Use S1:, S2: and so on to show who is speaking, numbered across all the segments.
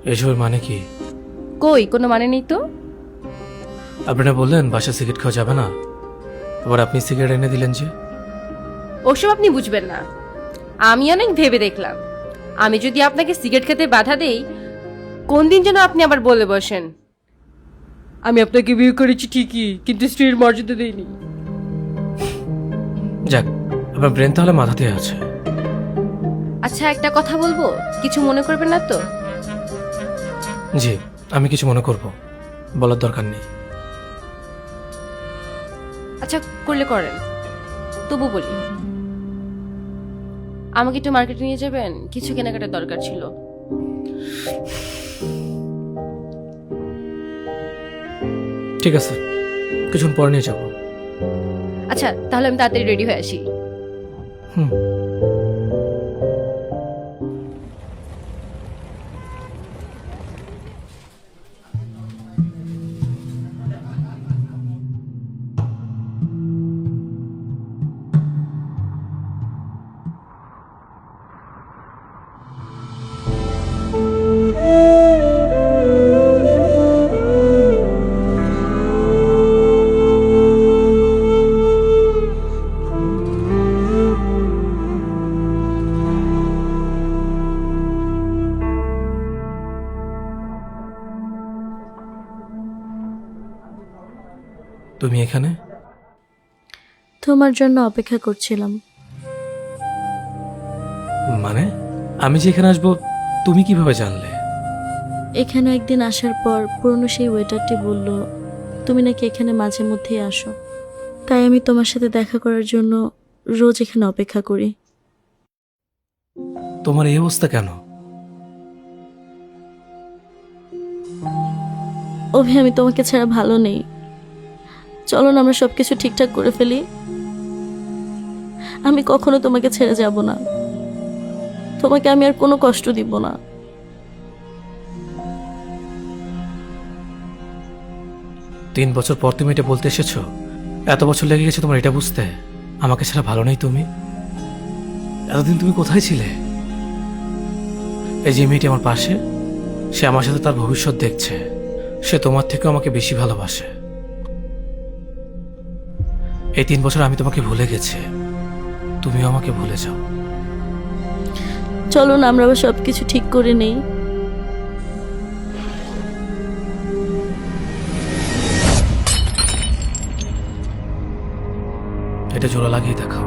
S1: এসবের মানে কি?
S2: কই কোনো মানে নেই তো।
S1: আপনারা বললেন বাসা সিগারেট খাওয়া যাবে না, আবার আপনি সিগারেট এনে দিলেন যে।
S2: ওসব আপনি বুঝবেন না। আমি অনেক ভেবে দেখলাম, আমি যদি আপনাকে সিগারেট খেতে বাধা দেই, কোন দিন যেন আপনি আবার বলে বসেন আমি আপনাকে বিয়ে করেছি ঠিকই, কিন্তু স্ত্রীর মর্যাদা দেইনি।
S1: যাক, আপনার ব্রেন তাহলে মাথাতে আছে।
S2: আচ্ছা একটা কথা বলবো, কিছু মনে করবেন না তো?
S1: জি, আমি কিছু মনে করব, বলার দরকার নেই।
S2: আচ্ছা করলে করেন, তবু বলি, আমাকে একটু মার্কেটে নিয়ে যাবেন, কিছু কেনাকাটার দরকার ছিল।
S1: ঠিক আছে, কিছুক্ষণ পরে নিয়ে যাবো।
S2: আচ্ছা তাহলে আমি তাড়াতাড়ি রেডি হয়ে আসি।
S1: হুম। তুমি এখানে?
S3: তোমার জন্য অপেক্ষা করছিলাম।
S1: মানে আমি যে এখানে আসবো তুমি কিভাবে জানলে?
S3: এখানে একদিন আসার পর পুরনো সেই ওয়েটারটি বলল তুমি নাকি এখানে মাঝে মধ্যেই আসো, তাই আমি তোমার সাথে দেখা করার জন্য রোজ এখানে অপেক্ষা করি।
S1: তোমার এই অবস্থা কেন?
S3: অভি, আমি তোমাকে ছাড়া ভালো নেই। চলো না আমরা সবকিছু ঠিকঠাক করে ফেলি। আমি কখনো তোমাকে ছেড়ে যাব না, তোমাকে আমি আর কোনো কষ্ট দিব না।
S1: 3 বছর পর তুমি এটা বলতে এসেছো? এত বছর লেগে গেছে তোমার এটা বুঝতে আমাকে ছাড়া ভালো নেই তুমি? এতদিন তুমি কোথায় ছিলে? এই যে মেয়েটি আমার পাশে, সে আমার সাথে তার ভবিষ্যৎ দেখছে, সে তোমার থেকেও আমাকে বেশি ভালোবাসে। এই 3 বছর আমি তোমাকে ভুলে গেছি, তুমিও আমাকে ভুলে যাও।
S3: চলো না আমরা আবার সবকিছু ঠিক করে নেই।
S1: এটা জোড়া লাগিয়ে দেখাও।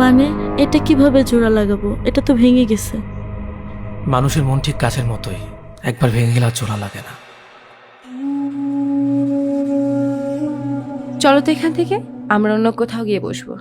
S3: মানে এটা কিভাবে জোড়া লাগাবো? এটা তো ভেঙে গেছে।
S1: মানুষের মন ঠিক কাছের মতোই, একবার ভেঙে গেলে আর জোড়া লাগে না।
S2: চলো তো এখান থেকে আমরা অন্য কোথাও গিয়ে বসবো।